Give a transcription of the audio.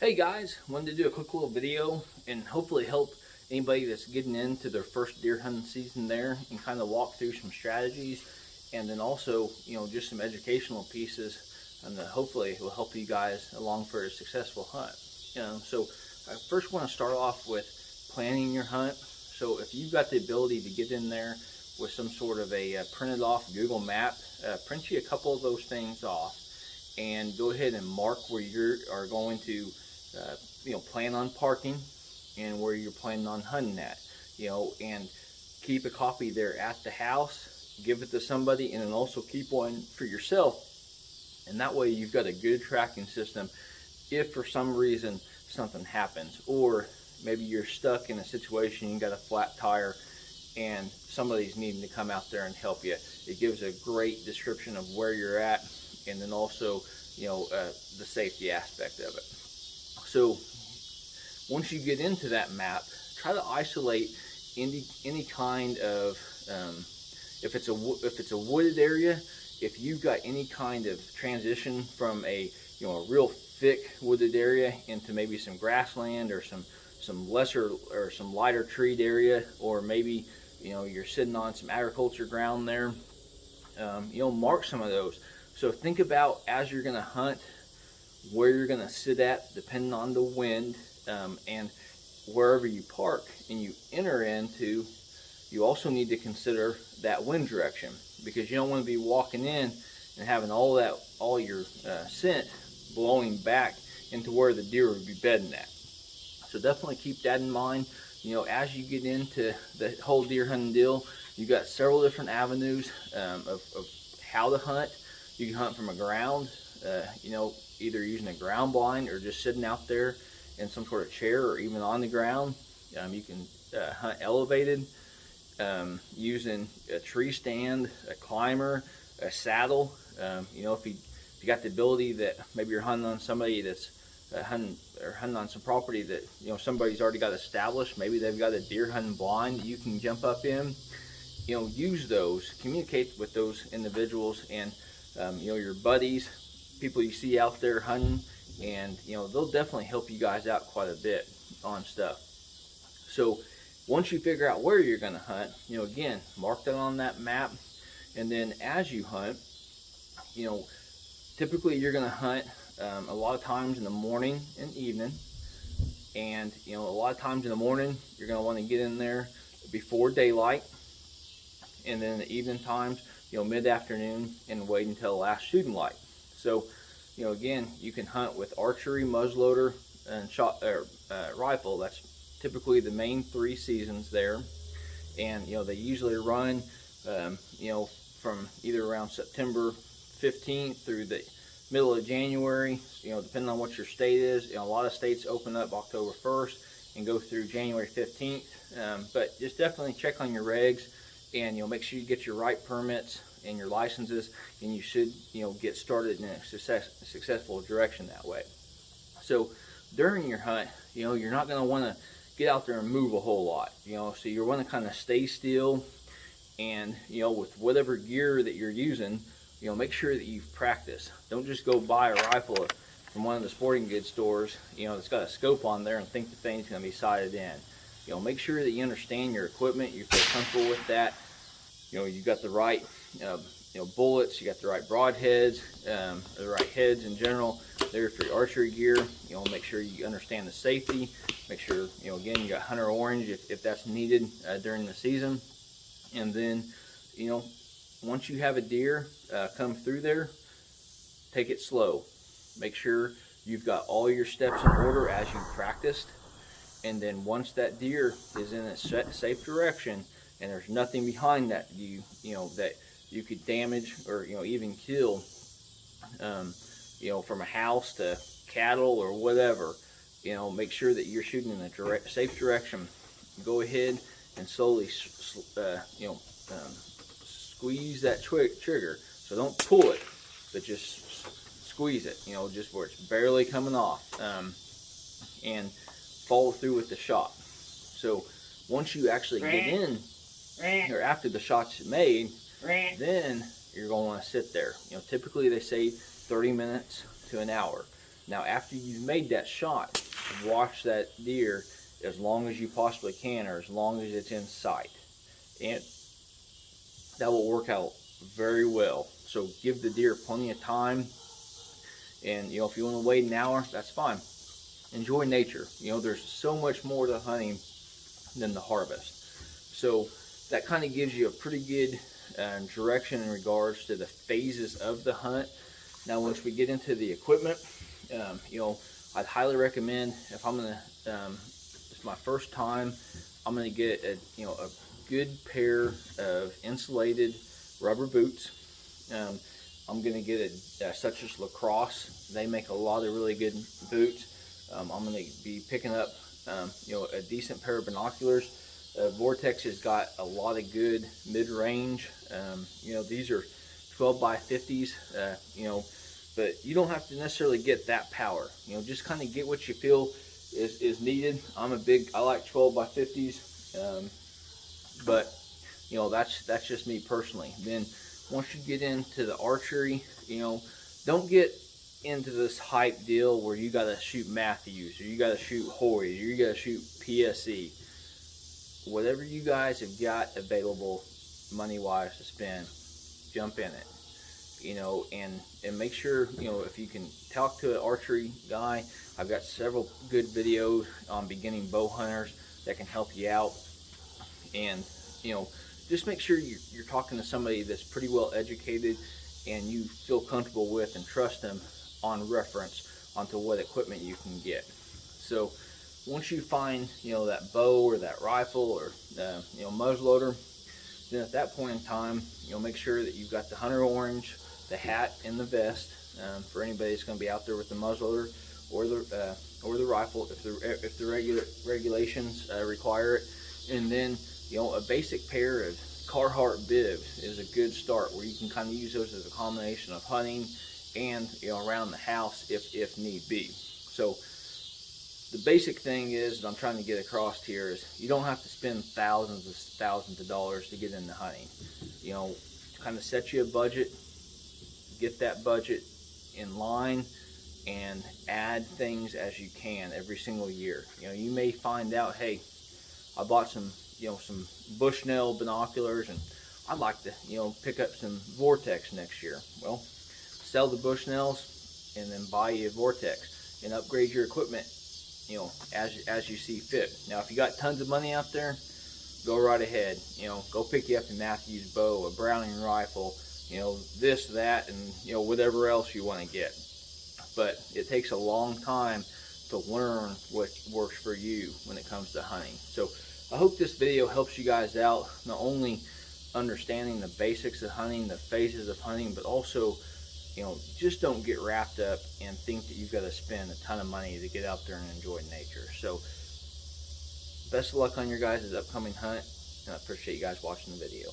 Hey guys, wanted to do a quick little video and hopefully help anybody that's getting into their first deer hunting season there and kind of walk through some strategies, and then also, just some educational pieces, and that hopefully will help you guys along for a successful hunt. So I first want to start off with planning your hunt. So if you've got the ability to get in there with some sort of a printed off Google map, print you a couple of those things off and go ahead and mark where you are going to plan on parking and where you're planning on hunting at, and keep a copy there at the house, give it to somebody, and then also keep one for yourself. And that way you've got a good tracking system if for some reason something happens, or maybe you're stuck in a situation, you got a flat tire and somebody's needing to come out there and help you. It gives a great description of where you're at, and then also the safety aspect of it. So once you get into that map, try to isolate any kind of if it's a wooded area, if you've got any kind of transition from a real thick wooded area into maybe some grassland or some lesser or some lighter treed area, or maybe you're sitting on some agriculture ground there, mark some of those. So think about, as you're going to hunt, where you're going to sit at depending on the wind, and wherever you park and you enter into, you also need to consider that wind direction, because you don't want to be walking in and having all your scent blowing back into where the deer would be bedding at. So definitely keep that in mind. As you get into the whole deer hunting deal, you've got several different avenues of how to hunt. You can hunt from a ground, either using a ground blind or just sitting out there in some sort of chair or even on the ground. You can hunt elevated, using a tree stand, a climber, a saddle. If you got the ability that maybe you're hunting on somebody that's hunting on some property that somebody's already got established, maybe they've got a deer hunting blind that you can jump up in. Use those, communicate with those individuals, and your buddies, people you see out there hunting, and they'll definitely help you guys out quite a bit on stuff. So once you figure out where you're going to hunt, again, mark that on that map, and then as you hunt, typically you're going to hunt a lot of times in the morning and evening, and a lot of times in the morning you're going to want to get in there before daylight, and then in the evening times, mid-afternoon, and wait until the last shooting light. So again, you can hunt with archery, muzzleloader, and rifle. That's typically the main 3 seasons there, and they usually run from either around September 15th through the middle of January, depending on what your state is. A lot of states open up October 1st and go through January 15th, but just definitely check on your regs, and make sure you get your right permits and your licenses, and you should get started in a successful direction that way. So during your hunt, you're not going to want to get out there and move a whole lot, so you want to kind of stay still, and with whatever gear that you're using, make sure that you've practiced. Don't just go buy a rifle from one of the sporting goods stores that's got a scope on there and think the thing's going to be sighted in. Make sure that you understand your equipment, you feel comfortable with that. You got the right bullets, you got the right broadheads, the right heads in general there for your archery gear. Make sure you understand the safety. Make sure again, you got hunter orange if that's needed during the season. And then once you have a deer come through there, take it slow. Make sure you've got all your steps in order as you practiced. And then once that deer is in a safe direction and there's nothing behind that that you could damage or even kill, from a house to cattle or whatever, make sure that you're shooting in a safe direction. Go ahead and slowly squeeze that trigger. So don't pull it, but just squeeze it, just where it's barely coming off, and follow through with the shot. So once you actually get in, or after the shot's made, then you're going to want to sit there. Typically they say 30 minutes to an hour. Now after you've made that shot, watch that deer as long as you possibly can, or as long as it's in sight, and that will work out very well. So give the deer plenty of time, and you know, if you want to wait an hour, that's fine. Enjoy nature. You know, there's so much more to hunting than the harvest. So that kind of gives you a pretty good direction in regards to the phases of the hunt. Now once we get into the equipment, you know, I'd highly recommend, if I'm gonna it's my first time, I'm gonna get a good pair of insulated rubber boots. I'm gonna get such as Lacrosse. They make a lot of really good boots. I'm gonna be picking up you know, a decent pair of binoculars. Vortex has got a lot of good mid-range. You know, these are 12 by 50s. You know, but you don't have to necessarily get that power. You know, just kind of get what you feel is needed. I like 12 by 50s, but you know, that's just me personally. Then once you get into the archery, you know, don't get into this hype deal where you gotta shoot Matthews, or you gotta shoot Hoy, or you gotta shoot PSE. Whatever you guys have got available money wise to spend, jump in it. You know, and make sure, you know, if you can talk to an archery guy, I've got several good videos on beginning bow hunters that can help you out. And you know, just make sure you're talking to somebody that's pretty well educated and you feel comfortable with and trust them on reference onto what equipment you can get. So once you find, you know, that bow or that rifle or you know, muzzleloader, then at that point in time, you know, make sure that you've got the hunter orange, the hat, and the vest for anybody that's going to be out there with the muzzleloader or the rifle if the regulations require it. And then, you know, a basic pair of Carhartt bibs is a good start, where you can kind of use those as a combination of hunting and, you know, around the house if need be. So the basic thing is that I'm trying to get across here is you don't have to spend thousands of dollars to get into hunting. You know, kind of set you a budget, get that budget in line, and add things as you can every single year. You know, you may find out, hey, I bought some Bushnell binoculars and I'd like to, you know, pick up some Vortex next year. Well, sell the Bushnells and then buy you a Vortex and upgrade your equipment, you know, as you see fit. Now, if you got tons of money out there, go right ahead. You know, go pick you up a Matthews bow, a Browning rifle, you know, this, that, and, you know, whatever else you want to get. But it takes a long time to learn what works for you when it comes to hunting. So I hope this video helps you guys out, not only understanding the basics of hunting, the phases of hunting, but also, you know, just don't get wrapped up and think that you've got to spend a ton of money to get out there and enjoy nature. So best of luck on your guys' upcoming hunt, and I appreciate you guys watching the video.